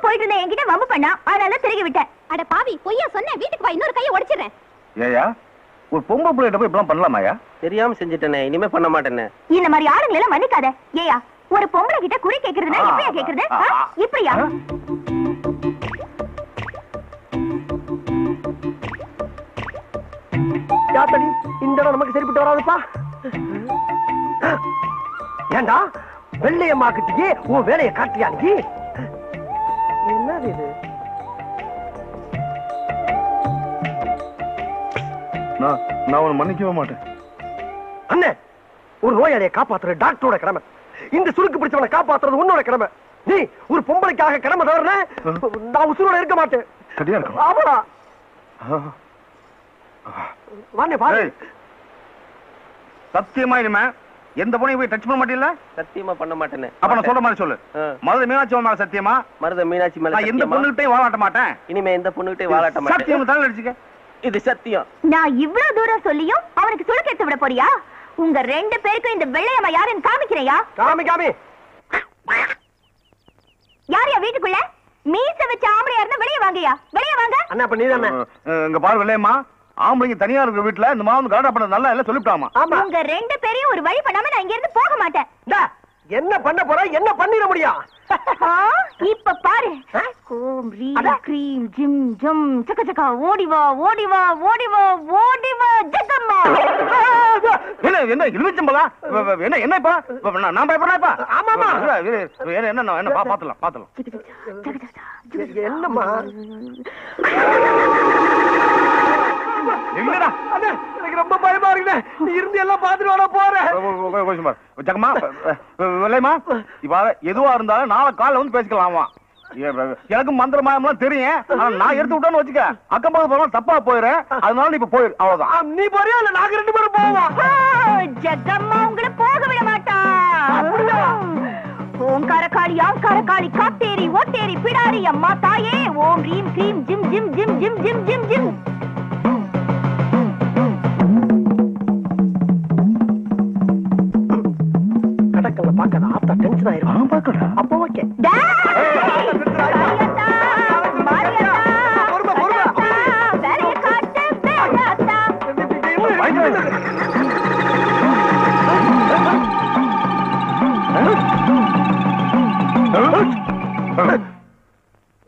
போயிட்டு இருந்த என்கிட்ட வம்பு பண்ணா, அதனால திரும்பி விட்டேன். அட பாவி, பொய்யா சொன்ன. வீட்டுக்கு வா, இன்னொரு கையை உடைச்சிடுறேன். ஏயா ஒரு பொம்பளை பிள்ளைகிட்ட போய் இப்பெல்லாம் பண்ணலாமாயா? தெரியாம செஞ்சுட்டேனே, இனிமே பண்ண மாட்டேனே. இந்த மாதிரி ஆளுங்களை எல்லாம் மன்னிக்காத. ஏயா ஒரு பொம்பளை கிட்ட குறி கேக்குறதுனா எப்படியா கேக்குறது? இப்படியா? யாத்தடி இந்த இடம் நமக்கு சரிப்பட்டு வராதுப்பா. ஏண்டா வெள்ளையம்மா கிட்டயே உன் வேலையை காட்டியாங்கி? என்னது இது? நான் உன்னை மன்னிக்கவே மாட்டேன். அண்ணே, ஒரு நோயாளியை காப்பாத்துற டாக்டரோட கடமை. இந்த சுருக்கு பிடிச்சவனை காப்பாத்துறது உன்னோட கடமை. நீ ஒரு பொம்பளைக்காக கடமை தவறுன, நான் உசுரோட இருக்க மாட்டேன். சரியா இருக்கும். ஆமாடா. வாண்ணே பாரு. சத்தியமா இனிமே எந்த பொண்ணையும் போய் டச் பண்ண மாட்டீங்களா? சத்தியமா பண்ண மாட்டேனே. அப்ப நான் சொல்ற மாதிரி சொல்லு. மருத மீனாட்சி மேல சத்தியமா? மருத மீனாட்சி மேல நான் எந்த பொண்ணுகிட்டயும் வாழாட்ட மாட்டேன். இனிமே எந்த பொண்ணுகிட்டயும் வாழாட்ட மாட்டேன். சத்தியம் தலை அடிச்சுக்க. இது சத்தியம். நான் இவ்வளவு தூரம் சொல்லியும் அவனுக்கு சுளுக்கு எடுத்து விட போறியா? உங்க ரெண்டு பேருக்கும் இந்த வெள்ளையம்மா யாருன்னு காமிக்கிறையா? காமி யாரையா வீட்டுக்குள்ள? மீச வச்ச ஆம்பளையா இருந்தா வெளியே வாங்கயா, வெளியே வாங்க. அண்ணா அப்ப நீதானே? இங்க பாரு வெள்ளையம்மா, ஆம்பளைங்க தனியா இருக்கிற வீட்டுல இந்த மாவு கரெக்டா பண்ணது நல்லா எல்லாம் சொல்லிவிட்டாமா. உங்க ரெண்டு பேரையும் ஒரு வழி பண்ணாம நான் இங்க இருந்து போக மாட்டேன். என்ன பண்ண போற? என்ன பண்ணிட முடியும்? இப்ப பாரு. ஓம் ரீம் க்ரீம் ஜிம் ஜம் சக்க சக்க ஓடி வா ஓடி வா ஓடி வா ஓடி வா ஜகம்மா. என்ன இழுச்சம்பலா? என்ன என்ன இப்ப நான் பயப்படுறேன் இப்ப? ஆமாமா. என்ன பாத்துலாம். என்னம்மா? எனக்கு ரொம்ப பயமா இருக்கு. நீ இருந்து எல்லாம் பாத்துட்டு வர போறேன். ஜகமா வெள்ளையம்மா, இப்ப எதுவா இருந்தாலும் நாளை காலைல வந்து பேசிக்கலாமா? எனக்கு மந்திர மாயம்லாம் தெரியும். நான் எடுத்து விட்டேன்னு வச்சுக்க, அக்கம் பக்கம் போறோம் தப்பா போயிடுறேன். அதனால நீ இப்ப போயிரு, அவ்வளவுதான். நீ போறியா இல்ல நாங்க ரெண்டு பேரும் போவோம்? ஜகம்மா உங்களை போக விட மாட்டா. ஓம் கரகாளி ஆம் கரகாளி காத்தேரி ஓட்டேரி பிடாரி அம்மா தாயே. ஓம் ரீம் க்ரீம் ஜிம் ஜிம் ஜிம் ஜிம் ஜிம் ஜிம் ஜிம். கடக்கல பாக்காத ஆத்தா டென்ஷன் ஆயிரும். பாக்கடா அப்போ ஓகே.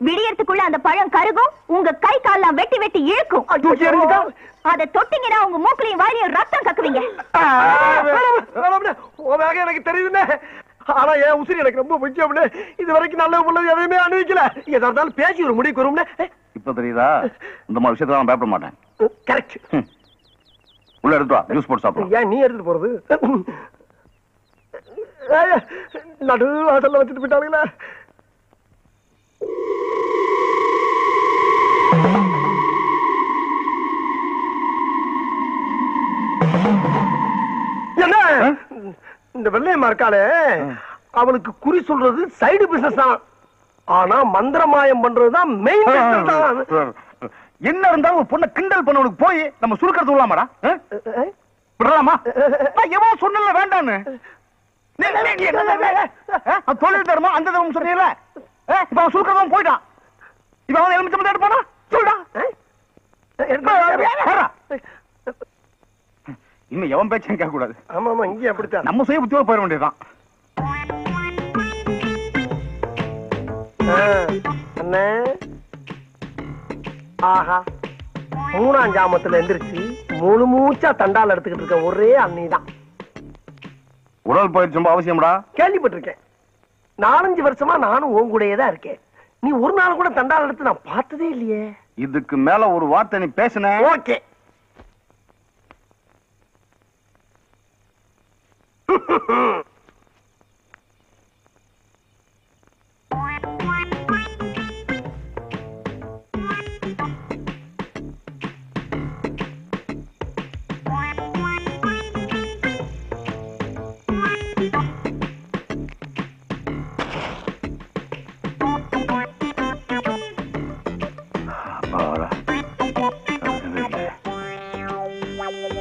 விடியறதுக்குள்ள அந்த பழம் கருகும், உங்க கை கால்லாம் வெட்டி வெட்டி இழுக்கும். அதை தொட்டிங்கன்னா உங்க மூக்கிலையும் வாயிலையும் ரத்தம் கக்குவீங்க. எனக்கு தெரியுதுன்னு. ஆனா என் உசிரி எனக்கு ரொம்ப முக்கியம். இது வரைக்கும் நல்ல உள்ளது எதையுமே அனுபவிக்கல. எதா இருந்தாலும் பேசி ஒரு முடிவுக்கு வரும்னு இப்ப தெரியுதா? இந்த மாதிரி விஷயத்துல நான் பயப்பட மாட்டேன். கரெக்ட். உள்ள எடுத்து வா, ஜூஸ் போட்டு சாப்பிடு. ஏன் நீ எடுத்துட்டு போறது? நடு வாசல்ல வச்சுட்டு போயிட்டாங்களா? என்ன இந்த வெள்ளையம்மா இருக்காளே, அவளுக்கு குறி சொல்றது சைடு பிசினஸ் தான். ஆனா மந்திரமாயம் பண்றதுதான் மெயின் பிசினஸ் தான். என்ன இருந்தாலும் பொண்ணை கிண்டல் பண்ணவனுக்கு போய் நம்ம சுருக்கிறது விடலாமாடா? விடலாமா? எவன் சொன்னல வேண்டான்னு தொழில் தருமா அந்த தரும் சொன்னீங்கல்ல. இப்ப அவன் சுருக்கிறவன் போயிட்டான். இப்ப அவன் எலுமிச்சம் எடுப்பானா? சொல்றா. இன்னும் எவன் பேச்சும் கேட்க கூடாது. ஆமா ஆமா, இங்கே அப்படித்தான். நம்ம சுய புத்தியோட போயிட வேண்டியதுதான். அண்ணே, ஆஹா, 3ஆம் ஜாமத்துல எந்திரிச்சு முழு மூச்சா தண்டால் எடுத்துக்கிட்டு இருக்க ஒரே அண்ணிதான். உடல் பயிற்சி ரொம்ப அவசியம்டா. கேள்விப்பட்டிருக்கேன். 4-5 வருஷமா நானும் உன் கூடயே தான் இருக்கேன். நீ ஒரு நாள் கூட தண்டால் எடுத்து நான் பார்த்ததே இல்லையே. இதுக்கு மேல ஒரு வார்த்தை நீ பேசுன. ஓகே.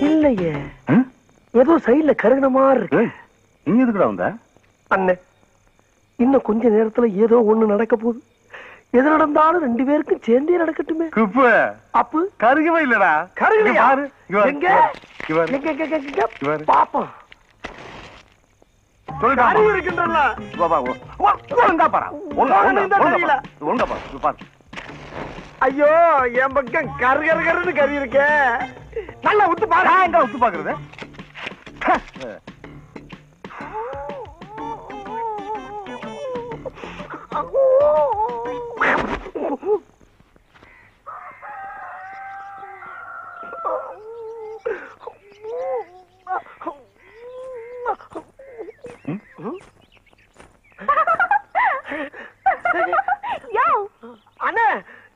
இல்லையே, ஏதோ சைடுல கருகின மாதிரி இருக்கு. நீ எதுக்குடா வந்த? அண்ணே, இன்னும் கொஞ்ச நேரத்துல ஏதோ ஒண்ணு நடக்க போகுது. எது நடந்தாலும் 2 பேருக்கும் சேர்ந்தே நடக்கட்டுமே. குப்பு அப்பு கருகவே இல்லடா. கருகலையா? பாரு எங்க பாப்போம். சொல்லிட்டாமா இருக்கின்றல. ஒழுங்கா பாரு. ஒழுங்கா பாரு. ஐயோ என் பக்கம் கருகருன்னு கறி இருக்கே. நல்லா உத்து பாரு. எங்க உத்து பாக்குறது? அண்ணே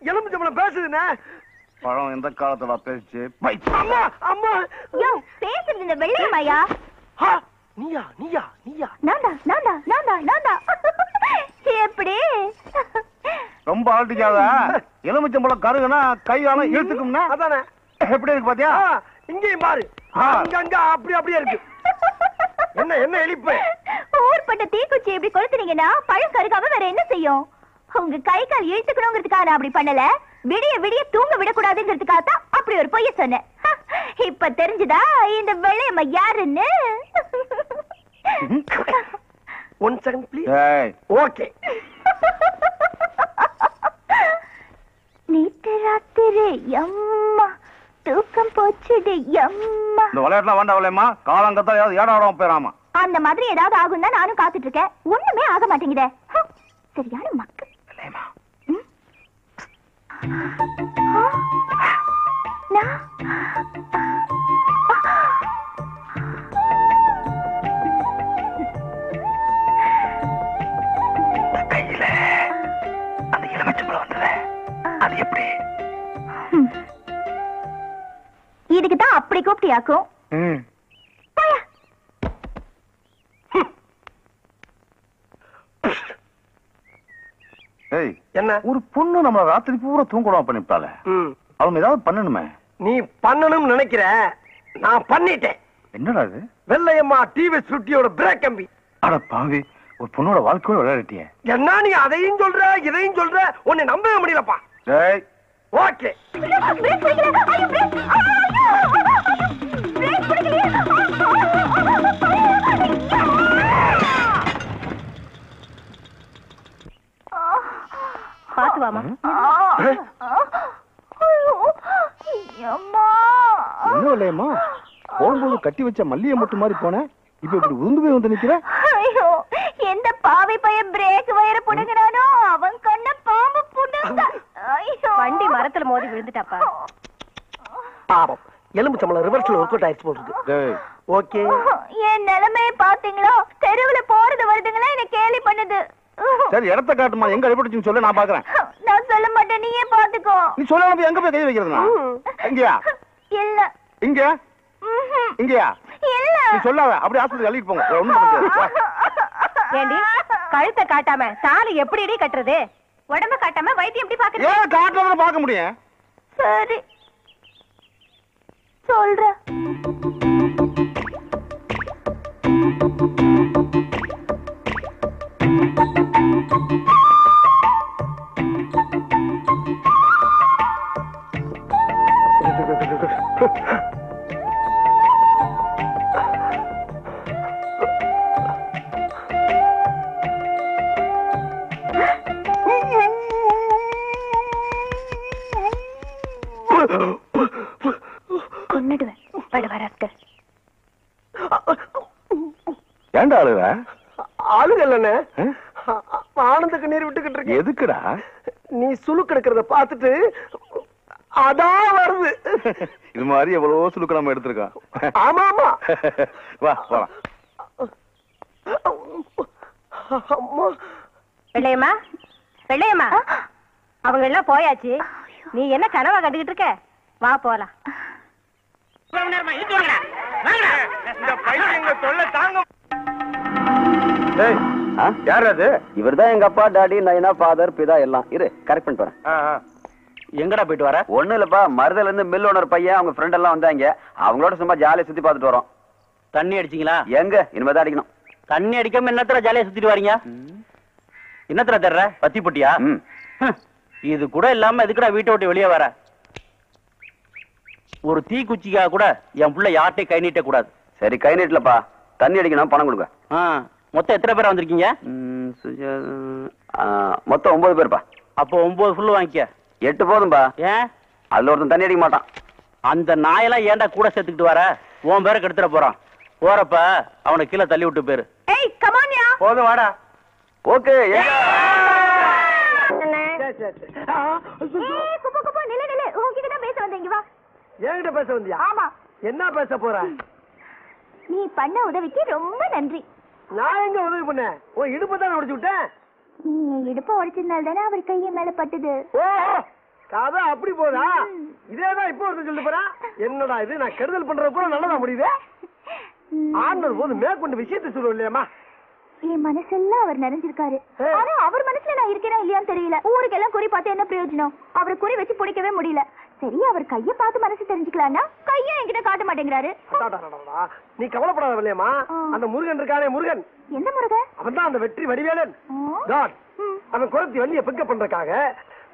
எலுமிச்சம்பழம் பேசுதுண்ணே. பழம் எந்த காலத்துல பேச்சு? அம்மா அம்மா பேசுறது இந்த வெள்ளையம்மாயா? நீயா நீயா நீயா? நான்டா. எப்படி? ரொம்ப அலட்டிக்காத. எலுமிச்சம்பழம் கருகுனா கையால இழுத்துக்கும்னா அதானே. எப்படி இருக்கு பாத்தியா? இங்கேயும் பாரு. அங்க அப்படியே இருக்கு. என்ன என்ன எலிப்பு? ஊர்பட்ட தீக்குச்சி எப்படி கொளுத்துனீங்கன்னா பழம் கருகாம வேற என்ன செய்யும்? உங்க கை கால் இழுத்துக்கணுங்கிறதுக்காக நான் அப்படி பண்ணல. விடிய தூங்க விடக்கூடாதுங்கிறதுக்காக தான் அப்படி ஒரு பொய்ய சொன்னேன். இப்ப தெரிஞ்சுதா இந்த வெள்ளையம்மா யாருன்னு? 1 செகண்ட் ப்ளீஸ். ஓகே. நேத்து ராத்திரி அம்மா தூக்கம் போச்சுடு அம்மா. இந்த விளையாட்டுலாம் வேண்டாம் விளையம்மா. காலங்கத்தான் ஏதாவது ஏடாடம் போயிடாமா. அந்த மாதிரி ஏதாவது ஆகும் தான் நானும் காத்துட்டு இருக்கேன். ஒண்ணுமே ஆக மாட்டேங்குதே. சரியான மக்கள். கையில அந்த எலுமிச்சம்பழம் வந்தது. அது எப்படி? இதுக்கு தான் அப்படி கூப்பிட்டியாக்கும். என்ன ஒரு பொண்ணு நம்ம ராத்திரி பூரா தூங்கணும் பண்ணிட்டால. அவங்க ஏதாவது பண்ணணுமே. நீ பண்ணணும்னு நினைக்கிற, நான் பண்ணிட்டேன். என்னடா இது? வெள்ளையம்மா டிவி சுட்டியோட பிரேக் கம்பி. அட பாவி, ஒரு பொண்ணோட வாழ்க்கையோட விளையாடிட்டியே. என்ன நீ அதையும் சொல்ற இதையும் சொல்ற, உன்னை நம்பவே முடியலப்பா. ஓகே பாத்து வாமா. என்ன இல்லையம்மா, போகும்போது கட்டி வச்ச மல்லிகை மட்டும் மாதிரி போனேன். இப்ப இப்படி உருந்து போய் வந்து நிக்கிற. ஐயோ, எந்த பாவி பையன் பிரேக் வயர புடுங்கறானோ அவன் கண்ண பாம்பு புடுங்க. ஐயோ, வண்டி மரத்துல மோதி விழுந்துட்டாப்பா. பாவம், எலுமிச்சம்பழம் ரிவர்ஸ்ல ஒர்க் அவுட் ஆயிடுச்சு போடுது. ஓகே, என் நிலைமையை பாத்தீங்களா? தெருவுல போறது வருதுங்களா என்ன கேலி பண்ணுது. சரி, இடத்த காட்டுமா, எங்க அடிபட்டுச்சுன்னு சொல்லு, நான் பாக்குறேன். நான் சொல்ல மாட்டேன், நீயே பாத்துக்கோ. நீ சொல்லாம எங்க போய் கை வைக்கிறதுனா? எங்கயா? இல்ல. இங்க? இங்கயா? இல்ல. நீ சொல்லாத, அப்படியே ஆஸ்பத்திரி அள்ளிட்டு போங்க. ஒண்ணும் பண்ண முடியாது. ஏண்டி, கழுத்தை காட்டாம தாலி எப்படிடி கட்டுறது? உடம்ப காட்டாம வைத்தியம் எப்படி பாக்குறது? ஏன் காட்டாம பாக்க முடியும்? சரி, சொல்றேன். கொன்னுடுவேன். ஏண்டா அழுவ? ஆளுகல்லண்ணே, ஆனந்த கண்ணீர் விட்டுக்கிட்டு இருக்க. எதுக்குடா? நீ சுழுக்கு எடுக்கிறத பார்த்துட்டு அதான் வருது. இது மாதிரி எவ்வளவோ சுழுக்கு நம்ம எடுத்திருக்கோம். ஆமா ஆமா, வா போலாம். வெள்ளையம்மா, வெள்ளையம்மா, அவங்க எல்லாம் போயாச்சு. நீ என்ன கனவா கண்டுகிட்டு இருக்க? வா போலாம். யார் அது? இவர்தான் எங்க அப்பா, டாடி, நைனா, ஃபாதர், பிதா எல்லாம். இரு, கரெக்ட் பண்ணிட்டு வரேன். எங்கடா போயிட்டு வர? ஒண்ணும் இல்லப்பா, மருதல இருந்து மில் ஓனர் பையன் அவங்க ஃப்ரெண்ட் எல்லாம் வந்தாங்க. அவங்களோட சும்மா ஜாலியா சுத்தி பார்த்துட்டு வரோம். தண்ணி அடிச்சீங்களா? எங்க இனிமேதான் அடிக்கணும். தண்ணி அடிக்காம என்னத்துல ஜாலியா சுத்திட்டு வரீங்க? என்னத்துல தர்ற? பத்தி பொட்டியா? இது கூட இல்லாம எதுக்குடா வீட்டை விட்டு வெளியே வர? ஒரு தீக்குச்சிக்காக கூட என் புள்ள யார்ட்டையும் கை நீட்ட கூடாது. சரி, கை நீட்டலப்பா. தண்ணி அடிக்கணும், பணம் கொடுங்க. மொத்தம் எத்தனை பேர் வந்திருக்கீங்க? மொத்தம் 9 பேர்ப்பா. அப்போ 9 ஃபுல்லு வாங்கிக்க. 8 போதும்பா. ஏன்? அதுல ஒருத்தன் தண்ணி அடிக்க மாட்டான். அந்த நாயெல்லாம் ஏன்டா கூட சேர்த்துக்கிட்டு வர? உன் பேரை கெடுத்துட போறான். போறப்ப அவனை கீழே தள்ளி விட்டு பேரு. ஏய் கமான்யா. போதும் வாடா. ஓகே. குப்பு நில்லு நில்லு. உன்கிட்ட தான் பேச வந்தேன். இங்க வா. என்கிட்ட பேச வந்தியா? ஆமா. என்ன பேச போற? நீ பண்ண உதவிக்கு ரொம்ப நன்றி. நான் எங்க உதவி பண்ணேன்? உன் இடுப்பு தானே உடைச்சு விட்டேன். நீ இடுப்ப உடைச்சதுனால தானே அவர் கையை மேல பட்டுது. ஓ, கதை அப்படி போதா? இதேதான் இப்போ ஒருத்தர் சொல்லிட்டு போறான். என்னடா இது, நான் கெடுதல் பண்றது கூட நல்லதா முடியுது. ஆண்டர் போது மேற்கொண்டு விஷயத்தை சொல்லுவோம் இல்லையாமா? என் மனசெல்லாம் அவர் நிறைஞ்சிருக்காரு. ஆனா அவர் மனசுல நான் இருக்கேனா இல்லையான்னு தெரியல. ஊருக்கெல்லாம் குறி பார்த்து என்ன பிரயோஜனம்? அவரை குறி வச்சு பிடிக்கவே முடியல. சரி, அவர் கைய பார்த்து மனசு தெரிஞ்சுக்கலாம்னா கைய என்கிட்ட காட்ட மாட்டேங்கிறாரு. நீ கவலைப்படாத இல்லையாமா? அந்த முருகன் இருக்கானே, முருகன். எந்த முருகன்? அவன் தான் அந்த வெற்றி வடிவேலன். அவன் குறைச்சி வண்டியை பிக்கப் பண்றதுக்காக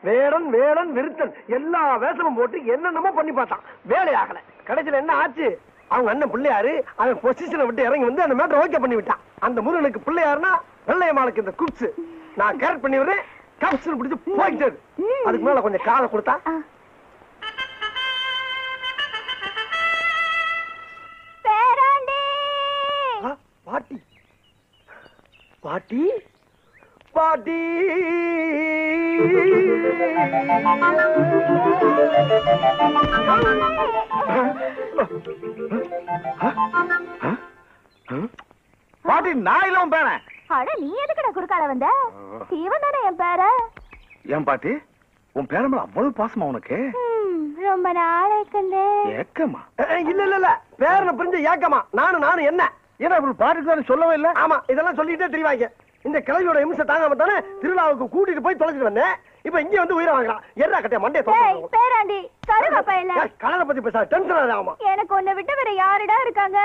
வேடன் வேடன் விருத்தன் எல்லா வேஷமும் போட்டு என்னென்னமோ பண்ணி பார்த்தான். வேலையாகல. கடைசியில என்ன ஆச்சு? அவங்க அண்ணன் பிள்ளையாரு அவன் பொசிஷனை விட்டு இறங்கி வந்து அந்த மேட்டரை ஓகே பண்ணி விட்டான். அந்த முருகனுக்கு பிள்ளையாருன்னா வெள்ளையம்மாளுக்கு இந்த குப்ஸ். நான் கேரட் பண்ணி விடுறேன், கப்ஸ் பிடிச்சு போயிட்டது. அதுக்கு மேல கொஞ்சம் காலை கொடுத்தா பாட்டி பாட்டி பாட்டி. பாட்டி நான் இல்ல உன் பேரன். அட நீ எதுக்குடா குறுக்கால வந்த? இவன் தானே என் பேர. ஏன் பாட்டி, உன் பேரன் மேல அவ்வளவு பாசமா உனக்கு? ரொம்ப நாளைக்கு ஏக்கமா? இல்ல இல்ல இல்ல, பேரனை புரிஞ்ச ஏக்கமா? நானும் என்ன ஏன்னா இப்படி பாட்டுக்கு சொல்லவே இல்ல. ஆமா, இதெல்லாம் சொல்லிட்டே தெரியவாங்க. இந்த கிழவியோட இம்சை தாங்காம தானே திருவிழாவுக்கு கூட்டிட்டு போய் தொலைச்சிட்டு வந்தேன். இப்ப இங்க வந்து உயிரை வாங்கலாம். எறா கட்டைய மண்டே பேராண்டி கருவாப்பா இல்ல. கலரை பத்தி பேச டென்ஷன் ஆகுமா? எனக்கு உன்னை விட்டு வேற யாருடா இருக்காங்க?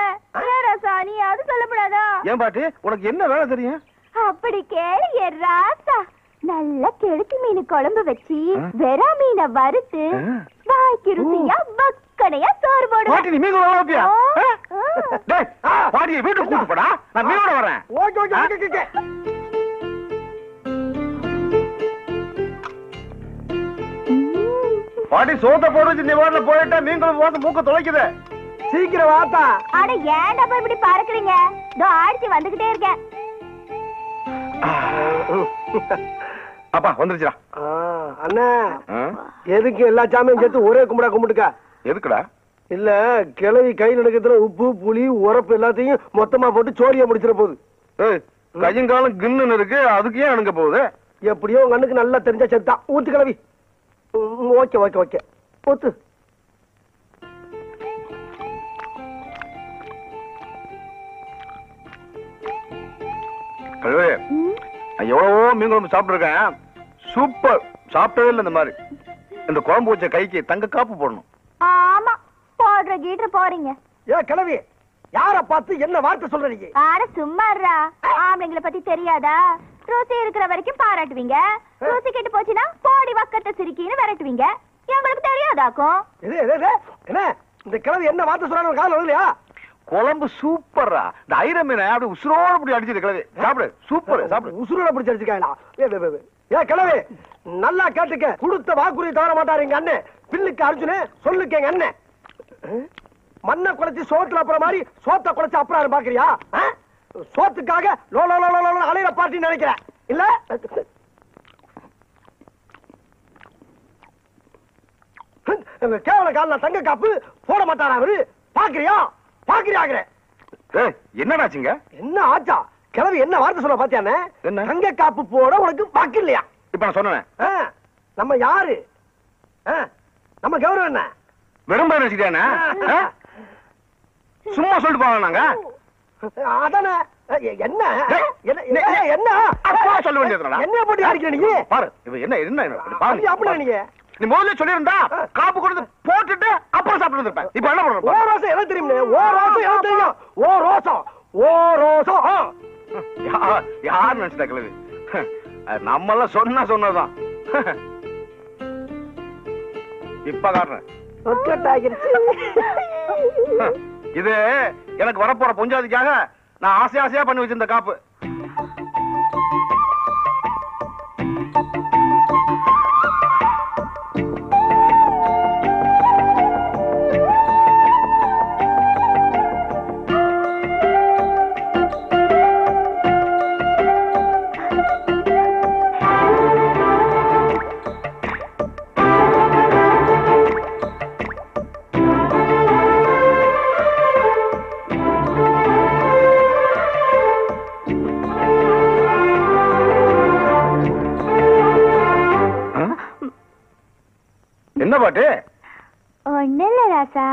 ராசா, நீ அது சொல்லப்படாதா? ஏன் பாட்டி, உனக்கு என்ன வேலை தெரியும்? அப்படி கேளு என் ராசா. நல்ல கெளுத்தி மீன் குழம்பு வச்சு வெறா மீனை வறுத்து வாய்க்கு ருசியா பக்கனையா சோறு போடு. பாட்டி நீ மீன் குழம்பு டேய், பாட்டியை வீட்டுக்கு கூட்டு போடா, நான் மீனோட வரேன். Okay okay okay okay. பாட்டி சோத்த போட வச்சு நீ வாடல போயிட்டா மீன் குழம்பு வாசம் மூக்க தொலைக்குது. சீக்கிரம் வாத்தா. அட ஏன்டா போய் இப்படி பறக்குறீங்க? இதோ ஆடிச்சு வந்துகிட்டே இருக்கேன். அப்பா வந்துருச்சுடா. அண்ணா, எதுக்கு எல்லா சாமியும் சேர்த்து ஒரே கும்பிடா கும்பிட்டுக்க? எதுக்குடா? இல்ல, கிளவி கையில் எடுக்கிறதுல உப்பு புளி உரப்பு எல்லாத்தையும் மொத்தமா போட்டு சோழிய முடிச்சிட போகுது. கையும் காலம் கின்னு இருக்கு, அதுக்கு ஏன் அணுங்க போகுது? எப்படியோ உங்க அண்ணுக்கு நல்லா தெரிஞ்ச செத்தா ஊத்து கிளவி. ஓகே ஓகே ஓகே ஊத்து. எவ்வளவோ மீன் குழம்பு சாப்பிட்டு இருக்கேன், சூப்பர். சாப்பிட்டதே இல்லை இந்த மாதிரி. இந்த குழம்பு வச்ச கைக்கு தங்க காப்பு போடணும். ஆமா, போடுற கீட்டு போறீங்க. ஏ கிளவி, யார பார்த்து என்ன வார்த்தை சொல்றீங்க? ஆட சும்மாறா. ஆம்பளைங்களை பத்தி தெரியாதா? ருசி இருக்கிற வரைக்கும் பாராட்டுவீங்க, ருசி கெட்டு போச்சுன்னா போடி வக்கத்தை சிரிக்கின்னு விரட்டுவீங்க. எங்களுக்கு தெரியாதாக்கும்? என்ன இந்த கிளவி என்ன வார்த்தை சொல்றாங்க காதுல வரலையா? குழம்பு சூப்பரா. இந்த ஐர மீனை அப்படி உசுரோட அப்படி அடிச்சிரு கிளவி. சாப்பிடு, சூப்பர். சாப்பிடு. உசுரோட பிடிச்சி அடிச்சுக்காங்களா? ஏ கிளவி, நல்லா கேட்டுக்க. கொடுத்த வாக்குறுதி தவற மாட்டாரு எங்க அண்ணன். பில்லுக்கு அர்ஜுனு, சொல்லுக்கு எங்க அண்ணன். மண்ணை குறைச்சி சோத்துல அப்புறம் மாதிரி சோத்தை குறைச்சி அப்புறம் பாக்குறியா? சோத்துக்காக லோ லோ லோ லோ அலையிற பார்ட்டி நினைக்கிறேன் இல்ல? கேவல கால தங்க காப்பு போட மாட்டாரா அவரு? பாக்குறியா? பாக்குறியாங்கிற என்னடாச்சுங்க? என்ன ஆச்சா? கிளவி என்ன வார்த்தை சொல்ல பாத்தியானே? தங்க காப்பு போட உனக்கு வாக்கு இல்லையா? இப்ப நான் சொன்னேன். நம்ம யாரு? நம்ம கௌரவம் என்ன? வெறும் பேர் வச்சுக்கிட்டானே? சும்மா சொல்லிட்டு போவாங்க நாங்க. அதானே. என்ன என்ன சொல்ல வேண்டியது என்ன போட்டு அடிக்கிற நீ? பாரு என்ன என்ன அப்படி நீங்க நீ முதல்ல சொல்லிருந்தா காப்பு கொடுத்து போட்டுட்டு அப்புறம் சாப்பிட்டு இருப்பேன். இப்ப என்ன பண்ற? ஓ ரோசம் எனக்கு தெரியும். ஓ ரோசம் எனக்கு தெரியும். ஓ ரோசம் ஓ ரோசம் யார் நினைச்சிட்டா கிளவி? நம்ம எல்லாம் சொன்னதான். இப்ப காட்டுறேன். இது எனக்கு வரப்போற பொஞ்சாதிக்காக நான் ஆசை ஆசையா பண்ணி வச்சிருந்த காப்பு. என்ன பாட்டு? ஒண்ணு இல்ல ராசா,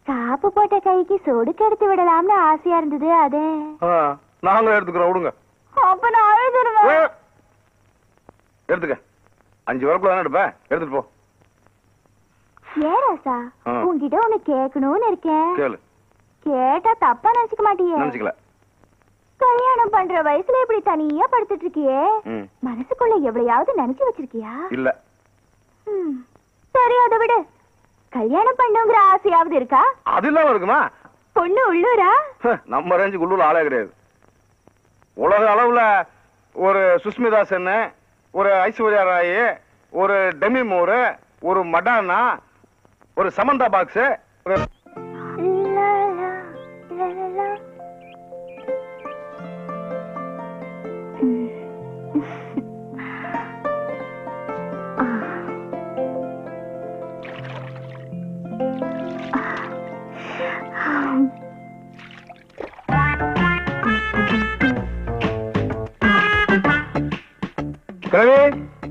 காப்பு போட்ட கைக்கு சொடுக்கு எடுத்து விடலாம்னு ஆசையா இருந்தது. அதே நாங்களும் எடுத்துக்கிறோம், விடுங்க. அப்ப நான் அழுதுருவேன். எடுத்துக்க. 5 வரக்குள்ள தானே எடுப்பேன், எடுத்துட்டு போ. ஏன் ராசா, உன்கிட்ட ஒண்ணு கேட்கணும்னு இருக்கேன். கேளு. கேட்டா தப்பா நினைச்சுக்க மாட்டியே? நினைச்சுக்கல. கல்யாணம் பண்ற வயசுல இப்படி தனியா படுத்துட்டு இருக்கியே, மனசுக்குள்ள எவ்வளையாவது நினைச்சு வச்சிருக்கியா? இல்ல. சரி, அதை விடு. கல்யாணம் பண்ணுங்கிற ஆசையாவது இருக்கா? அது இல்லாம இருக்குமா? பொண்ணு உள்ளூரா? நம்ம ரேஞ்சுக்கு உள்ளூர் ஆளே கிடையாது. உலக அளவுல ஒரு சுஸ்மிதா சென், ஒரு ஐஸ்வர்யா ராய், ஒரு டெமி மூர், ஒரு மடானா, ஒரு சமந்தா பாக்ஸ்.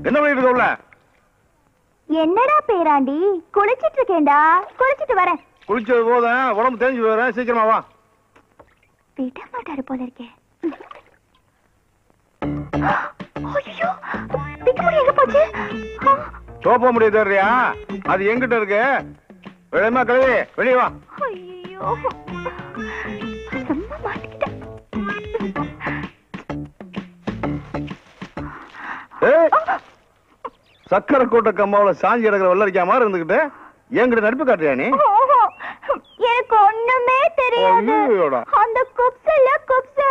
என்ன பண்ணிட்டு இருக்க? என்னடா பேராண்டி, குளிச்சிட்டு இருக்கேன்டா. குளிச்சிட்டு வரேன். குளிச்சது போதும், உடம்பு தெரிஞ்சு வரேன், சீக்கிரமா வா. விட மாட்டாரு போல இருக்கே. ஐயோ, பிக்குமுடி எங்க போச்சு? தோப்ப முடியாது தெரியா? அது எங்கிட்ட இருக்கு. வெளியமா கழுவி வெளியே வா. ஐயோ, சும்மா மாட்டிக்கிட்டேன். சக்கரை கோட்டை கம்மாவில சாஞ்சி எடுக்கிற வெள்ளரிக்கா மாதிரி இருந்துகிட்டு என்கிட்ட நடிப்பு காட்டுறியா நீ? எனக்கு ஒண்ணுமே தெரியாது. அந்த குப்ஸ்ல குப்ஸ்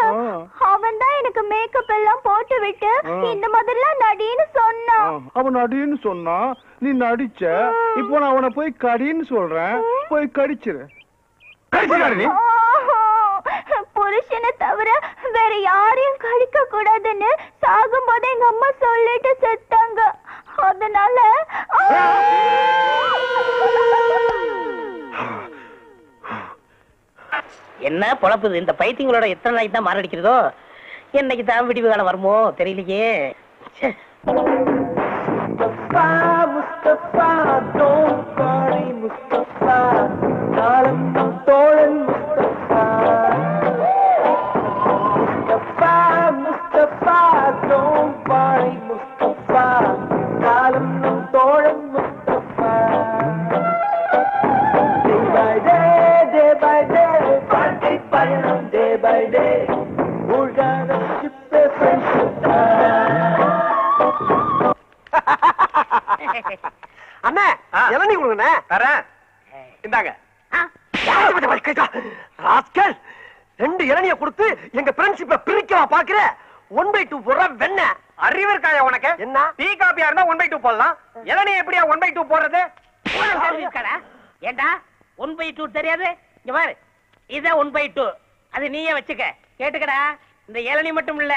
அவன் தான் எனக்கு மேக்கப் எல்லாம் போட்டு விட்டு இந்த மாதிரிலாம் நடின்னு சொன்னான். அவன் நடின்னு சொன்னா நீ நடிச்ச. இப்போ நான் அவனை போய் கடின்னு சொல்றேன், போய் கடிச்சிரு. புருஷனை தவிர வேற யாரையும் கடிக்க கூடாதுன்னு சாகும் போது எங்க அம்மா சொல்லிட்டு செத்தாங்க. அதனால என்ன பொழப்புது இந்த பைத்தியங்களோட? எத்தனை நாளைக்கு தான் மாரடிக்கிறதோ? என்னைக்கு தான் விடிவு காலம் வருமோ தெரியலையே. அண்ணே, இளநீ கொடுங்கண்ணே. தரேன், இந்தாங்க. 2 இளநிய கொடுத்து எங்க ஃப்ரெண்ட்ஷிப்பை பிரிக்கவா பாக்குற? 1/2 போடுற வெண்ண. அறிவு இருக்காயா உனக்கு? என்ன டீ காபியா இருந்தா 1/2 போடலாம், இளநிய எப்படியா 1/2 போடுறது? ஏண்டா 1/2 தெரியாது? இங்க பாரு, இத 1/2 அது நீயே வச்சுக்க. கேட்டுக்கடா, இந்த இளநீ மட்டும் இல்ல,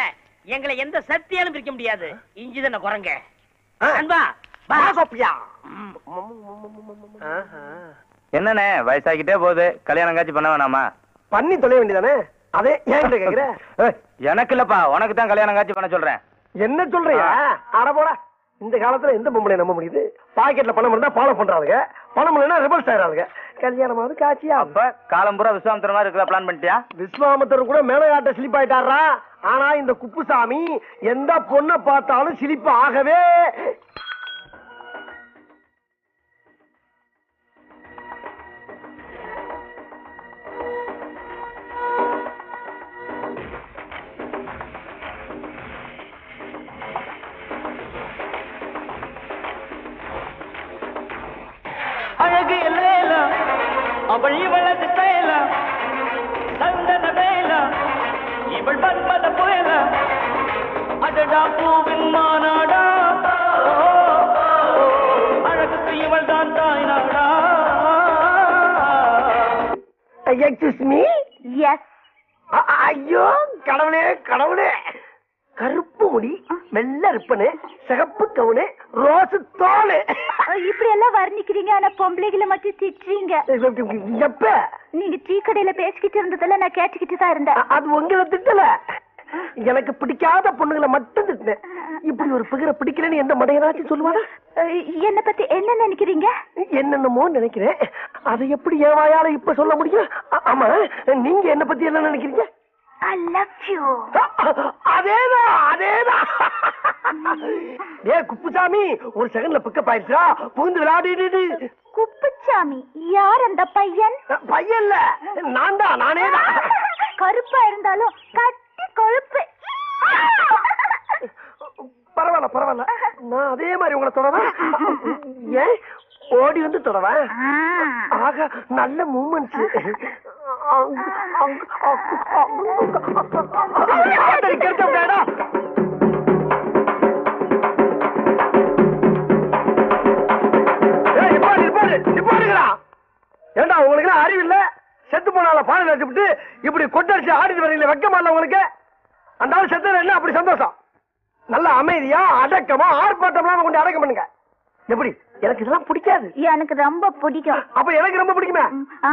எங்களை எந்த சக்தியாலும் பிரிக்க முடியாது. இஞ்சி தானே குரங்க. அன்பா என்னண்ணே வயசாகிட்டே போகுது, கல்யாணம் காட்சி பண்ண வேணாமா? பண்ணி தொலைய வேண்டியதானே? அதே ஏன் கேக்குற? எனக்கு இல்லப்பா, உனக்கு தான் கல்யாணம் காட்சி பண்ண சொல்றேன். என்ன சொல்றியா? அட போடா, இந்த காலத்துல எந்த பொம்பளை நம்ப முடியுது? பாக்கெட்ல பணம் இருந்தா ஃபாலோ பண்றாளுங்க, பணம் இல்லைன்னா ரிவர்ஸ் ஆயிராளுங்க. கல்யாணமாவது காட்சியா? அப்ப காலம் பூரா விஸ்வாமித்திர மாதிரி இருக்கிற பிளான் பண்ணிட்டியா? விஸ்வாமித்திரர் கூட மேலையாட்ட சிலிப் ஆயிட்டாரா? ஆனா இந்த குப்புசாமி எந்த பொண்ணை பார்த்தாலும் சிலிப்பு ஆகவே. அவள் இவளது செயலா சந்தன வேலா இவள் பற்பத புயலா அடடா பூவின் மாநாடா அழகுக்கு இவள் தான் தாய் நாடா. Excuse me. எஸ். ஐயோ கடவுளே கடவுளே, கருப்பு முடி, வெள்ளை ரிப்பனு, சிகப்பு கவுனு, ரோஸ் தோலு. இப்படி எல்லாம் வர்ணிக்கிறீங்க, ஆனா பொம்பளைகளை மட்டும் திட்டுறீங்க. எப்ப நீங்க டீ கடையில பேசிக்கிட்டு இருந்ததெல்லாம் நான் கேட்டுக்கிட்டு தான் இருந்தேன். அது உங்களை திட்டல, எனக்கு பிடிக்காத பொண்ணுங்களை மட்டும் திட்டினேன். இப்படி ஒரு பிகரை பிடிக்கலன்னு எந்த மடையனாச்சும் சொல்லுவாங்க? என்ன பத்தி என்ன நினைக்கிறீங்க? என்னென்னமோ நினைக்கிறேன், அதை எப்படி என் வாயால இப்ப சொல்ல முடியும்? ஆமா, நீங்க என்ன பத்தி என்ன நினைக்கிறீங்க? I love you. அதேதான் அதேதான். குப்புசாமி ஒரு செகண்ட்ல பிக்கப் ஆயிடுச்சா, புகுந்து விளையாடிடு. குப்புசாமி யார் அந்த பையன்? பையன்ல நான் தான், நானே தான். கருப்பா இருந்தாலும் கட்டி கொழுப்பு. பரவாயில்ல பரவாயில்ல, நான் அதே மாதிரி உங்களை தொடவேன். ஏன் ஓடி வந்து தொடவேன்? ஆக நல்ல மூமெண்ட்ஸ். ஏண்டா உங்களுக்கு அறிவு இல்ல? செத்து போனால பால் வச்சுட்டு இப்படி கொட்டடிச்சு ஆடிட்டு வரீங்களே, வெக்கமா இல்ல உங்களுக்கு? அந்த ஆள் செத்து என்ன அப்படி சந்தோஷம்? நல்ல அமைதியா அடக்கமா ஆர்ப்பாட்டம் கொண்டு அடக்கம் பண்ணுங்க. எப்படி? எனக்கு இதெல்லாம் பிடிக்காது. எனக்கு ரொம்ப பிடிக்கும். அப்ப எனக்கு ரொம்ப பிடிக்குமே.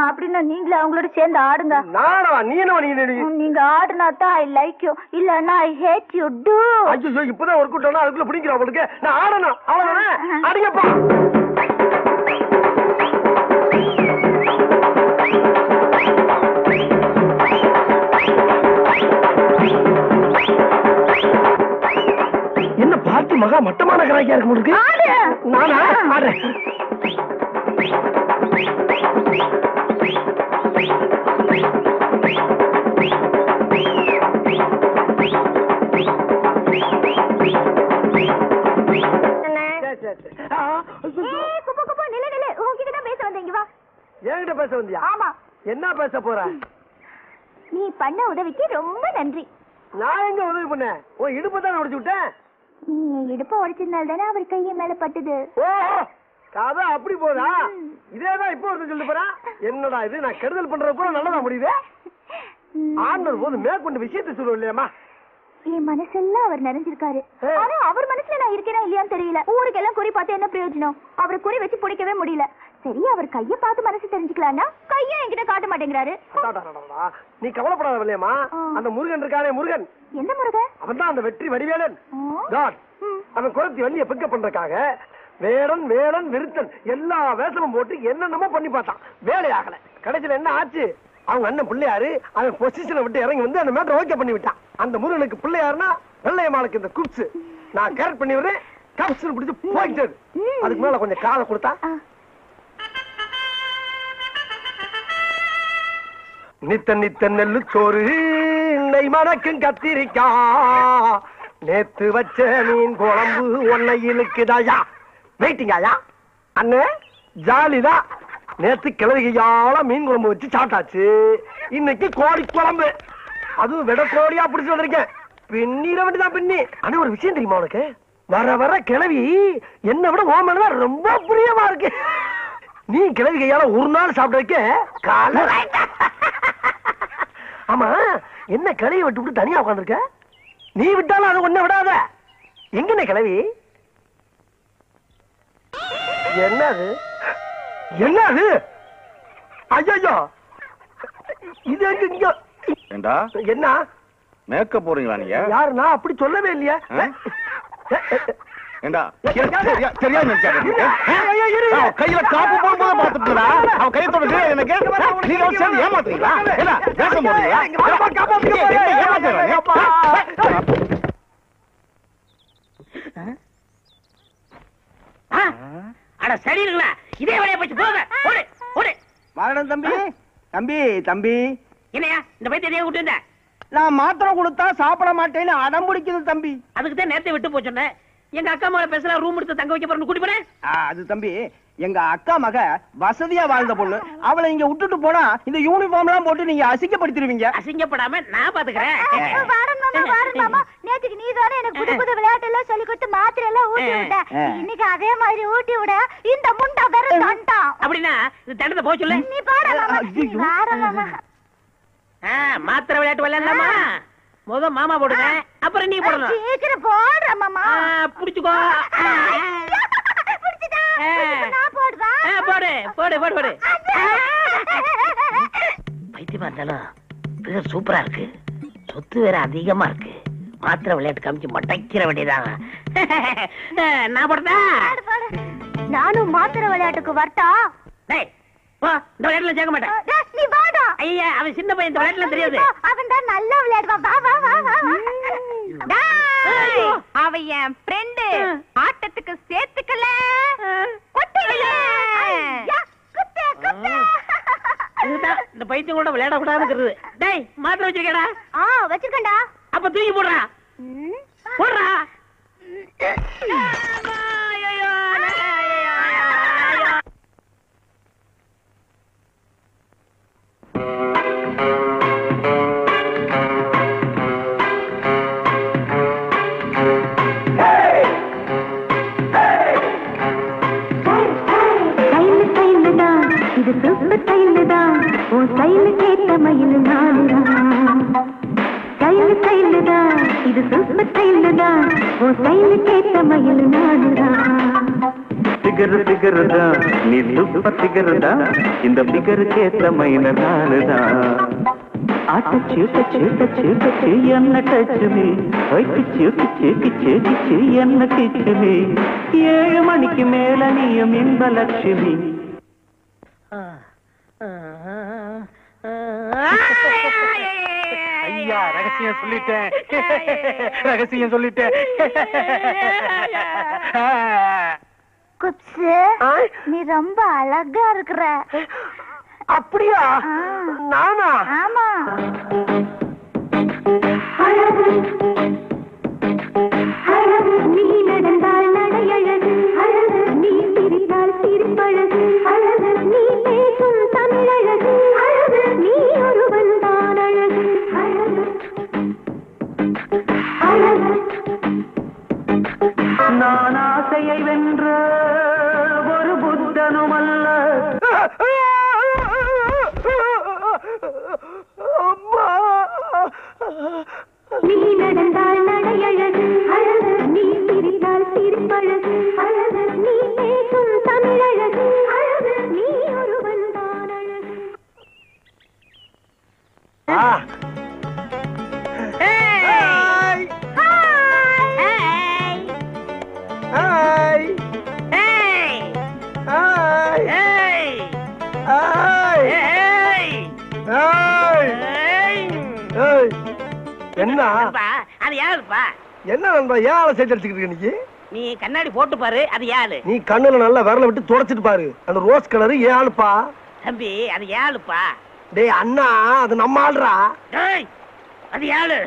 அப்படின்னா நீங்களும் அவங்களோட சேர்ந்து ஆடுங்க. நானா? நீ என்ன? நீங்க ஆடுனா தான் ஐ லைக் யூ, இல்லன்னா ஐ ஹேட் யூ டு. ஐயோ, இப்பதான் ஒர்க் அவுட் ஆனா அதுக்குள்ள பிடிக்கிறா உங்களுக்கு. நான் ஆடணும், அவ்வளவுதானே? அடிங்கப்பா. என்ன பார்த்து மகா மட்டமான கராக்கியா இருக்கு உங்களுக்கு? நானா ஆடுறேன். என்கிட்ட பேச வந்தியா? ஆமா. என்ன பேச போற? நீ பண்ண உதவிக்கு ரொம்ப நன்றி. நான் எங்க உதவி பண்ணேன்? உன் இடுப்பு தான் உடைச்சு விட்டேன். நீ இடுப்ப உடைச்சதுனால தானே அவர் கைய மேல பட்டுது. ஓ, கதை அப்படி போதா? இதேதான் இப்போ ஒருத்தர் சொல்லிட்டு போறான். என்னடா இது, நான் கெடுதல் பண்றது கூட நல்லதா முடியுது. ஆண்டர் போது மேற்கொண்டு விஷயத்தை சொல்லுவோம் இல்லையாமா? என் மனசெல்லாம் அவர் நிறைஞ்சிருக்காரு. ஆனா அவர் மனசுல நான் இருக்கேனா இல்லையான்னு தெரியல. ஊருக்கெல்லாம் குறி பார்த்து என்ன பிரயோஜனம்? அவரை குறி வச்சு பிடிக்கவே முடியல. சரி, அவர் கைய பார்த்து மனசு தெரிஞ்சுக்கலாம்னா கைய என்கிட்ட காட்ட மாட்டேங்கிறாரு. நீ கவலைப்படாத இல்லையாமா? அந்த முருகன் இருக்கானே, முருகன். எந்த முருகன்? அவன் தான் அந்த வெற்றி வடிவேலன். காட், அவன் குறைச்சி வள்ளிய பிக்கப் பண்றதுக்காக வேடன் வேடன் விருத்தன் எல்லா வேஷமும் போட்டு என்னென்னமோ பண்ணி பார்த்தான். வேலையாகல. கடைசியில என்ன ஆச்சு? அவங்க அண்ணன் பிள்ளையாரு அவன் பொசிஷனை விட்டு இறங்கி வந்து அந்த மேட்டர் ஓகே பண்ணி விட்டான். அந்த முருகனுக்கு பிள்ளையாருன்னா வெள்ளையம்மாளுக்கு இந்த குப்ஸ் நான் கேரட் பண்ணி விடுறேன். கப்ஸ் பிடிச்சு போயிட்டு அதுக்கு மேல கொஞ்சம் காலை கொடுத்தா நித்த நித்த நெல்லு சோறு நெய் மணக்கும் கத்திரிக்கா நேத்து வச்ச மீன் குழம்பு ஒன்னை இழுக்குதாயா. வெயிட்டிங்காயா அண்ணே, ஜாலிதான். நேத்து கிளவிகையால மீன் குழம்பு வச்சு சாப்பிட்டாச்சு. இன்னைக்கு கோழி குழம்பு, அதுவும் விட கோழியா பிடிச்சு வந்திருக்கேன். பின்னிட வேண்டியதான் பின்னி. ஆனா ஒரு விஷயம் தெரியுமா உனக்கு? வர வர கிளவி என்ன விட ஓமன் ரொம்ப பிரியமா இருக்கு. நீ கிளவி கையால ஒரு நாள் சாப்பிட வைக்க கால. ஆமா, என்ன கிளவி விட்டு விட்டு தனியா உட்காந்துருக்க? நீ விட்டாலும் அது ஒண்ணு விடாத. எங்கன்னு கிளவி? என்னது என்னது? ஐயோ, இது எங்க? ஏண்டா என்ன மேக்கப் போறீங்களா நீங்க? யாரு? நான் அப்படி சொல்லவே இல்லையா. ஏண்டா சரியா நினைச்சாரு கையில காப்பு போகும்போது பாத்துட்டா அவன் கையை தொட எனக்கு நீங்க சேர்ந்து ஏமாத்துறீங்களா? என்ன பேச போறீங்களா? அட சரிங்களா, இதே வேலையை போச்சு போங்க. ஓடு ஓடு. மரணம் தம்பி. தம்பி தம்பி என்னையா இந்த பைத்தியத்தையே கூட்டு வந்த? நான் மாத்திரை கொடுத்தா சாப்பிட மாட்டேன்னு அடம் பிடிக்குது தம்பி. அதுக்கு தான் நேரத்தை விட்டு போச்சோன்னே. எங்க அக்கா மேல பேசல ரூம் எடுத்து தங்க வைக்க போறேன்னு கூட்டி போனேன். அது தம்பி எங்க அக்கா மக வசதியா வாழ்ந்த பொண்ணு. அவளை இங்க விட்டுட்டு போனா இந்த யூனிஃபார்ம் எல்லாம் போட்டு நீங்க அசிங்கப்படுத்திடுவீங்க. அசிங்கப்படாம நான் பாத்துக்கிறேன். நேற்றுக்கு நீ தானே எனக்கு புது புது விளையாட்டு எல்லாம் சொல்லி கொடுத்து மாத்திரை எல்லாம் ஊட்டி விட்ட. இன்னைக்கு அதே மாதிரி ஊட்டி விட இந்த முண்டா வேற தண்டான். அப்படின்னா இது தண்டத்தை போக சொல்லு. நீ பாரு மாமா. மாத்திரை விளையாட்டு விளையாடலாமா? முத மாமா போடுங்க, அப்புறம் நீ போடணும். சீக்கிரம் போடுற மாமா. புடிச்சுக்கோ. போடு போடு போடு போடு. பைத்தியமா இருந்தாலும் பேர் சூப்பரா இருக்கு, சொத்து வேற அதிகமா இருக்கு. மாத்திரை விளையாட்டு காமிச்சு மட்டைக்கிற வேண்டியதான். நான் போடுறா. நானும் மாத்திரை விளையாட்டுக்கு வரட்டா? இந்த விளையாட்டுல சேர்க்க மாட்டேன். நீ வாடா. ஐயா, அவன் சின்ன பையன், இந்த விளையாட்டுல தெரியாது. அவன் தான் நல்லா விளையாடுவான். வா வா வா வா. அவன் என் ஃப்ரெண்டு. ஆட்டத்துக்கு சேர்த்துக்கல. இந்த பைத்தியம் கூட விளையாட கூடாதுங்கிறது. டேய், மாத்திரை வச்சிருக்கேடா? வச்சிருக்கேன்டா. அப்ப தூக்கி போடுறா. போடுறா. இது சூப்பர் ஸ்டைல் தான், உன் ஸ்டைல் கேட்ட மயில் நானுதான். ஸ்டைல் தான், இது சூப்பர் ஸ்டைல் தான், உன் ஸ்டைல் கேட்ட மயில் நானுதான். ஃபிகர் தான், நீ சூப்பர் ஃபிகர் தான், இந்த ஃபிகர் கேட்ட மயில் நானுதான். ஆட்ட சீட்ட என்ன டச்சுமே, கிச்சு என்ன கிச்சுமே. 7 மணிக்கு மேல நீயும் இன்பலட்சுமி. ஐயா, ரகசியம் சொல்லிட்டேன். ரகசியம் சொல்லிட்டேன். குப்ஸு, நீ ரொம்ப அழகா இருக்கிற. அப்படியா? நானா? ஆமா. நீ நடந்தால் நடையழகு, நீ சிரித்தால் சிரிப்பழகு, நீ பேசும் தமிழழகு, நீ ஒருவன் தான் அழகு. நான் ஆசையை வென்ற ஒரு புத்தனும் அல்ல. நீ நடந்தால் நடையழகு, நீ சிரித்தால் சிரிப்பழகு, நீ பேசும் தமிழழகு, நீ ஒருவன் தான் அழகு. என்ன அது யாருப்பா? என்ன நண்பா, ஏன் ஆளை சேர்த்து அடிச்சுக்கிட்டு இருக்க? நீ கண்ணாடி போட்டு பாரு, அது யாரு? நீ கண்ணுல நல்லா விரல விட்டு தொடச்சிட்டு பாரு. அந்த ரோஸ் கலரு ஏன் ஆளுப்பா? தம்பி, அது யாருப்பா? டேய் அண்ணா, அது நம்ம ஆள்றா. டேய், அது யாரு?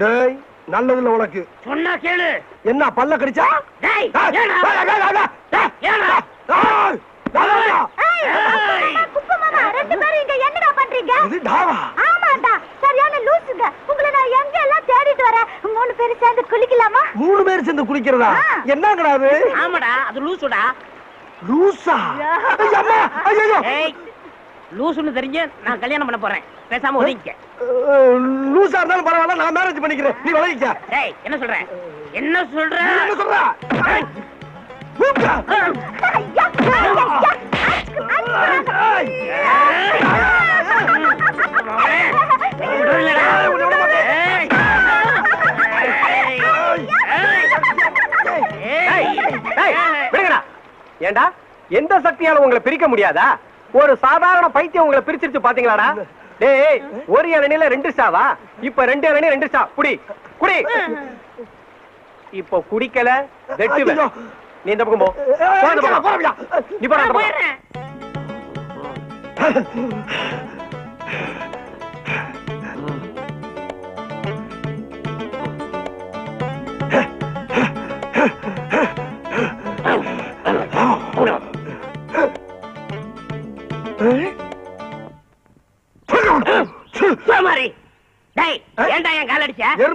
டேய், நல்லதுல உனக்கு சொன்னா கேளு. என்ன பல்ல கடிச்சா? டேய், குப்பு மாமா, 2 பேரும் இங்க என்னடா பண்றீங்க? இது டாவா? ஆமாடா, சரியான லூசுங்க. உங்களை நான் எங்க எல்லாம் தேடிட்டு வரேன். 3 பேரும் சேர்ந்து குளிக்கலாமா? 3 பேர் சேர்ந்து குளிக்கிறதா? என்னங்கடா அது? ஆமாடா, அது லூசுடா. லூசா? அம்மா, ஐயோ. ஏய், லூசுன்னு தெரிஞ்சு நான் கல்யாணம் பண்ண போறேன். பேசாம ஒதுங்கிக்க. லூசா இருந்தாலும் பரவாயில்ல, நான் மேரேஜ் பண்ணிக்கிறேன். நீ ஒதுங்கிக்க. டேய், என்ன சொல்ற? என்ன சொல்ற? என்ன சொல்ற? ஏண்டா, எந்த சக்தியால உங்களை பிரிக்க முடியாதா? ஒரு சாதாரண பைத்தியம் உங்களை பிரிச்சிருச்சு பாத்தீங்களாடா? டேய், ஒரு இளநில 2 ஸ்டாவா? இப்ப 2 இளநீ 2 ஸ்டா. குடி குடி. இப்போ குடிக்கல வெட்டுவேன். நீ இந்த பக்கம் போ. நீ போடா அந்த பக்கம்.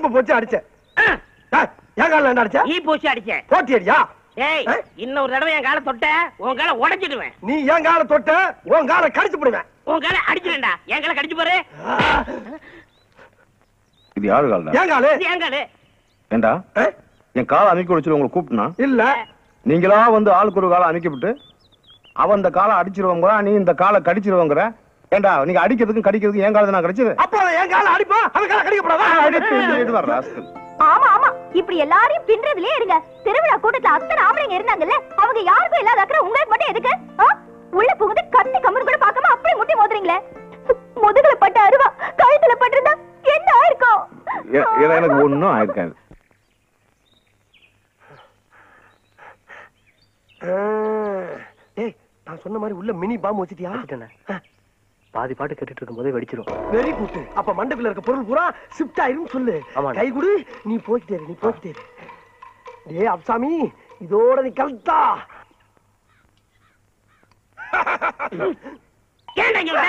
எப்ப போச்சு அடிச்ச என் கால என்ன அடிச்ச ஈ பூச்சி அடிச்சேன். போட்டி அடியா ஏய் இன்னொரு தடவை என் காலை தொட்ட உன் காலை உடைச்சிடுவேன். நீ என் கால தொட்ட உன் காலை கடிச்சு போடுவேன். உன் காலை அடிச்சிடா. என் காலை கடிச்சு பாரு. இது யாரு கால்? என் காலு. என் காலு. ஏண்டா என் காலை அமைக்க வச்சு உங்களை கூப்பிட்டுனா இல்ல நீங்களா வந்து ஆளுக்கு ஒரு காலை அமைக்க விட்டு அவன் இந்த காலை அடிச்சிருவாங்க, நீ இந்த காலை கடிச்சிருவாங்கிற. ஏண்டா நீங்க அடிக்கிறதுக்கும் கடிக்கிறதுக்கும் என் காலை நான் கடிச்சது. அப்ப என் காலை அடிப்பா அவன் காலை கடிக்கப்படாதா? ஆமா ஆமா, இப்படி எல்லாரையும் பின்றதுலயே இருங்க. திருவிழா கூட்டத்துல அத்தனை ஆம்பளைங்க இருந்தாங்கல்ல, அவங்க யாருக்கும் இல்லாத அக்கறை உங்களுக்கு மட்டும் எதுக்கு? உள்ள புகுந்து கத்தி கம்மன் கூட பார்க்காம அப்படியே முட்டி மோதுறீங்களே. முதுகுல பட்ட அருவா கழுத்துல பட்டிருந்தா என்ன ஆயிருக்கும்? எனக்கு ஒண்ணும் ஆயிருக்காது. ஏய் நான் சொன்ன மாதிரி உள்ள மினி பாம்பு வச்சிட்டியா? பாதி பாட்டு கேட்டுட்டு இருக்கும் போதே வெடிச்சிரும். Very good. அப்ப மண்டபத்துல இருக்க பொருள் பூரா ஷிஃப்ட் ஆயிரும் சொல்லு. கை குடு, நீ போய்க்கிட்டே நீ போய்க்கிட்டே. டேய் அப்சாமி இதோட நீ கல்தா. ஏன்டா இங்க வர?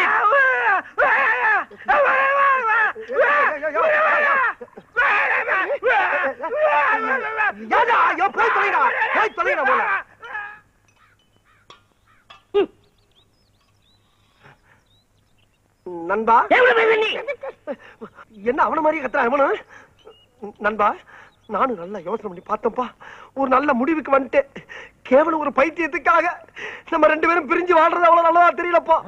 யாரா யோ போய் தொலைடா போல. நண்பா என்ன அவன மாதிரி கத்துறா அவனு? நண்பா நானும் நல்லா யோசனை பண்ணி பார்த்தப்பா, ஒரு நல்ல முடிவுக்கு வந்துட்டு. கேவலம் ஒரு பைத்தியத்துக்காக நம்ம ரெண்டு பேரும் பிரிஞ்சு வாழ்றது அவ்வளவு நல்லதா தெரியலப்பா.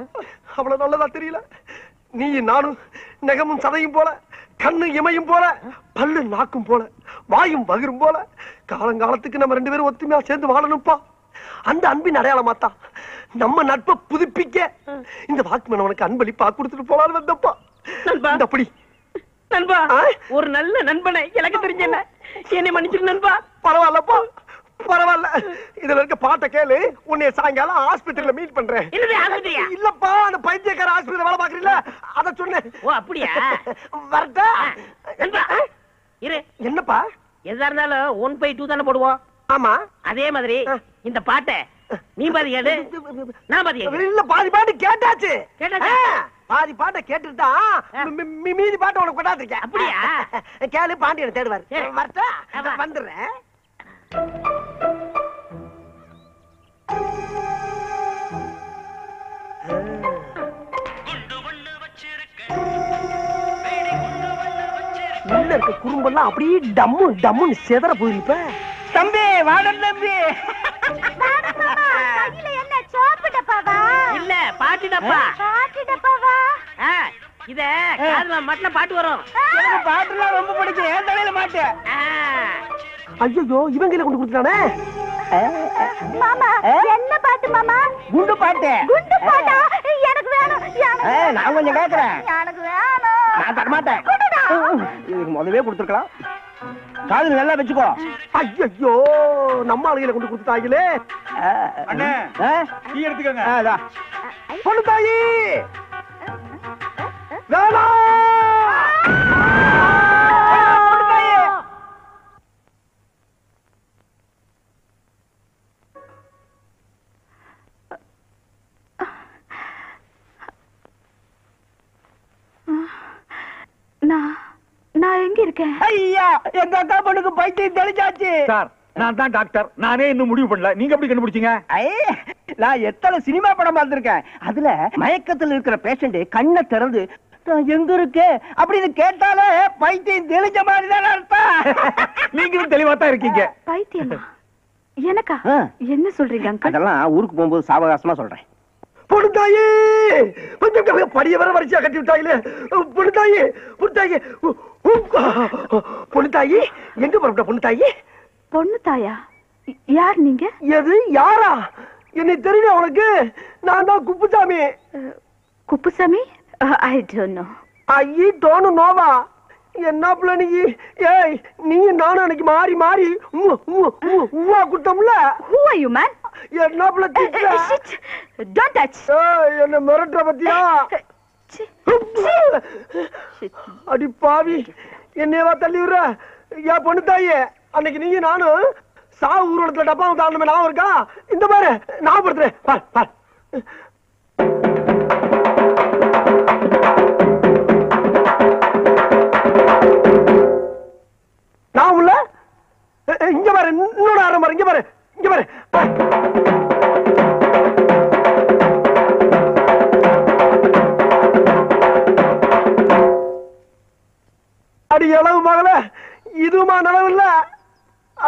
அவ்வளவு நல்லதா தெரியல. நீ நானும் நெகமும் சதையும் போல, கண்ணு இமையும் போல, பல்லு நாக்கும் போல, வாயும் பகிரும் போல காலங்காலத்துக்கு நம்ம ரெண்டு பேரும் ஒத்துமையா சேர்ந்து வாழணும்ப்பா. அந்த அன்பின் அடையாளமாத்தா நம்ம நட்பை புதுப்பிக்க இந்த வாக்குமன் உனக்கு அன்பளிப்பா கொடுத்துட்டு போலான்னு வந்தப்பா. அப்படி நண்பா ஒரு நல்ல நண்பனை எனக்கு தெரிஞ்ச என்னை மன்னிச்சிரு நண்பா. பரவாயில்லப்பா பரவாயில்ல. இதுல இருக்க பாட்டை கேளு. உன்னை சாயங்காலம் ஆஸ்பத்திரியில மீட் பண்றேன். இல்லப்பா அந்த பைத்தியக்கார ஆஸ்பத்திரியில வேலை பாக்குறீங்களா அத சொன்னேன். ஓ அப்படியா? வரட்டா நண்பா இரு. என்னப்பா எதா இருந்தாலும் 1/2 தானே போடுவோம். ஆமா அதே மாதிரி இந்த பாட்டை நீ பாதி கேளு, நான் பாதி கேளு. இல்ல பாதி பாட்டு கேட்டாச்சு. பாதி பாட்டை கேட்டுட்டா மீதி பாட்டை உனக்கு கொண்டாந்துருக்கேன். அப்படியா? கேளு பாண்டியனை தேடுவாரு. வரட்டா வந்துடுறேன். உள்ள இருக்க குறும்பெல்லாம் அப்படியே டம்மு டம்முன்னு செதற போயிருப்ப. தம்பி வாடன் தம்பி. என்ன சோப்பு டப்பாவா? இல்ல பாட்டு டப்பா. பாட்டு டப்பாவா? இத காதுல மாட்டினா பாட்டு வரும். எனக்கு பாட்டுலாம் ரொம்ப பிடிக்கும். என் தலையில மாட்டு. ஐயோ இவங்கள கொண்டு கொடுத்தானே. மாமா என்ன பாட்டு மாமா? குண்டு பாட்டு. குண்டு பாட்டா? எனக்கு வேணும். நான் கொஞ்சம் கேக்குறேன். எனக்கு வேணும். நான் தர மாட்டேன். இதுக்கு முதவே கொடுத்துருக்கலாம். காதுல நல்லா வச்சுக்கோ. ஐயோ நம்ம ஆளுகளை கொண்டு கொடுத்தாங்களே. அண்ணே டீ எடுத்துக்கங்க. பொண்ணு தாயி வேணாம். நான் எங்க இருக்கேன்? ஐயா எங்க அக்கா பொண்ணுக்கு பைத்தியம் தெளிச்சாச்சு. சார் நான் தான் டாக்டர். நானே இன்னும் முடிவு பண்ணல. நீங்க எப்படி கண்டுபிடிச்சீங்க? நான் எத்தனை சினிமா படம் பார்த்திருக்கேன். அதுல மயக்கத்தில் இருக்கிற பேஷண்ட் கண்ணை திறந்து எங்க இருக்கு அப்படின்னு கேட்டாலே பைத்தியம் தெளிஞ்ச மாதிரி தான் அர்த்தம். நீங்களும் தெளிவா தான் இருக்கீங்க. பைத்தியமா? எனக்கா? என்ன சொல்றீங்க அங்கிள்? அதெல்லாம் ஊருக்கு போகும்போது சாவகாசமா சொல்றேன். பொண்ணுத்தாயி கொஞ்சம் படிய வர வரிசையா கட்டி விட்டாங்களே. பொண்ணுத்தாயி பொண்ணுத்தாயி பொண்ணுத்தாயி எங்க புறப்பட்ட? பொண்ணுத்தாயி பொண்ணு தாயா? யார் நீங்க? எது யாரா? என்னை தெரியல உனக்கு? நான் தான் Kuppusamy. Kuppusamy? I don't know. I don't நோவா? என்ன பிள்ளை? ஏய் நீ நானும் அன்னைக்கு மாறி மாறி Uva குட்டம்ல. Who are you man? என்ன பிள்ளை? Don't touch. என்ன மிரட்டுற பத்தியா? அடி பாவி என்னையவா தள்ளி விடுற? ஏன் பொண்ணு தாயே அன்னைக்கு நீங்க நானும் சாவு ஊர்வலத்துல டப்பாவும் தாண்டமே ஞாபகம் இருக்கா? இந்த பாரு ஞாபகப்படுத்துறேன். பார் பார்.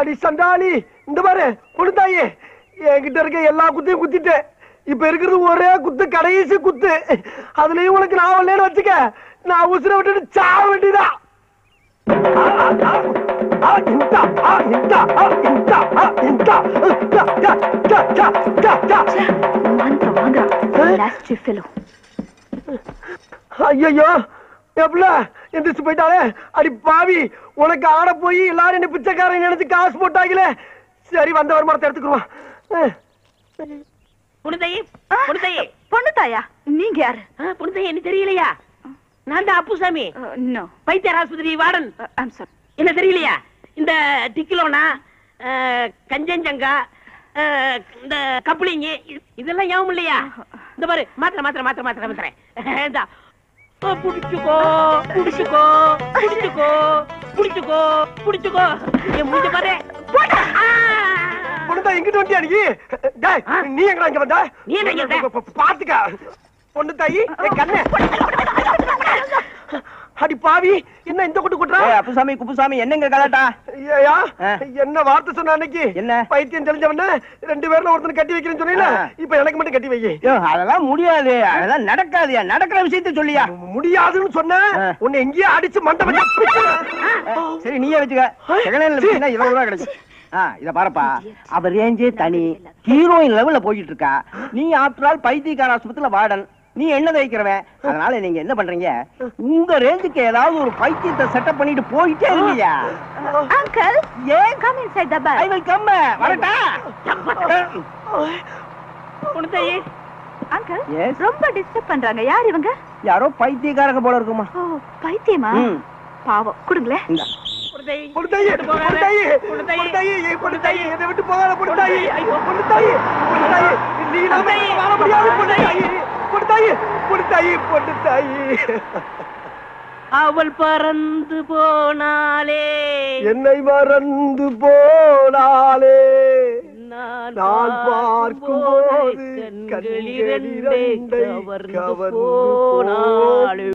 அடி சண்டாளி, இந்த பாரு பொண்ணுத்தாயி, என்கிட்ட இருக்க எல்லா குத்தையும் குத்திட்டேன். இப்ப இருக்கிறது ஒரே குத்து, கடைசி குத்து. அதுலயும் உனக்கு நான் வரலன்னு வச்சுக்க, நான் உசுரை விட்டுட்டு சாவ வேண்டியதா. ஐயோ எப்பல எந்திரிச்சு போயிட்டாலே. அடி பாவி, உனக்கு ஆட போய் எல்லாரும் என்ன பிச்சைக்காரன் நினைச்சு காசு போட்டாங்களே. சரி, வந்த வருமானத்தை எடுத்துக்குருவான். பொண்ணுத்தாயா, நீங்க யாரு? பொண்ணுதாய் என்ன தெரியலையா? நான் தான் அப்புசாமி, பைத்தியர் ஆஸ்பத்திரி வார்டன். என்ன தெரியலையா? இந்த டிக்கிலோனா, கஞ்சஞ்சங்கா, இந்த கப்ளிங் இதெல்லாம் ஞாபகம் இல்லையா? இந்த பாரு, மாத்திரை புடிச்சுக்கோ புடிச்சுக்கோ புடிச்சுக்கோ புடிச்சுக்கோ புடிச்சுக்கோ. என் முடிஞ்ச பாரு. பொண்ணுதான் எங்கிட்ட வண்டியா நீ? நீ எங்கடா இங்க வந்த? நீ என்ன பாத்துக்க பொண்ணு தாயி, கண்ணு. அடி பாவி, என்ன இந்த கொட்டு கொட்டுறா? அப்புசாமி குப்புசாமி என்னங்க கலாட்டா? ஏயா என்ன வார்த்தை சொன்ன அன்னைக்கு? என்ன பைத்தியம் தெரிஞ்சவன 2 பேர்ல ஒருத்தனை கட்டி வைக்கிறேன்னு சொன்னீல, இப்ப எனக்கு மட்டும் கட்டி வை. அதெல்லாம் முடியாது, அதெல்லாம் நடக்காதுயா. நடக்கிற விஷயத்த சொல்லியா? முடியாதுன்னு சொன்ன உன்னை எங்கேயே அடிச்சு மண்டபம். சரி, நீயே வச்சுக்க. செகண்ட் 20 ரூபா கிடைக்கும். இத பாருப்பா, அவர் ரேஞ்சே தனி, ஹீரோயின் லெவல்ல போயிட்டு இருக்கா. நீ ஆஃப்டர் ஆல் பைத்தியக்கார ஆஸ்பத்திரியில வார்டன், நீ என்ன தைக்கிறவன். அதனால நீங்க என்ன பண்றீங்க, உங்க ரேஞ்சுக்கு ஏதாவது ஒரு பைத்தியத்தை செட்டப் பண்ணிட்டு போயிட்டே இல்லையா? அங்கிள், ஏன் come inside the bus? I will come. வரட்டா? பொண்ணுதாயே. அங்கிள், ரொம்ப டிஸ்டர்ப் பண்றாங்க. யார் இவங்க? யாரோ பைத்தியக்காரங்க போல இருக்குமா. ஓ, பைத்தியமா? பாவம், கொடுங்களே. இந்த பொண்ணுதாயி, பொண்ணுதாயி, பொண்ணுதாயி, பொண்ணுதாயி, என்னை விட்டு போகாத பொண்ணுதாயி. பொண்ணுதாயி, பொண்ணுதாயி, நீ இல்லாம வாழ முடியாது பொண்ணுதாயி. பொண்ணுதாயி, பொண்ணுதாயி, பொண்ணுதாயி. அவள் பறந்து போனாலே, என்னை மறந்து போனாலே, நான் பார்க்கும் போது கண்களிரண்டே கவர்ந்து போனாலே.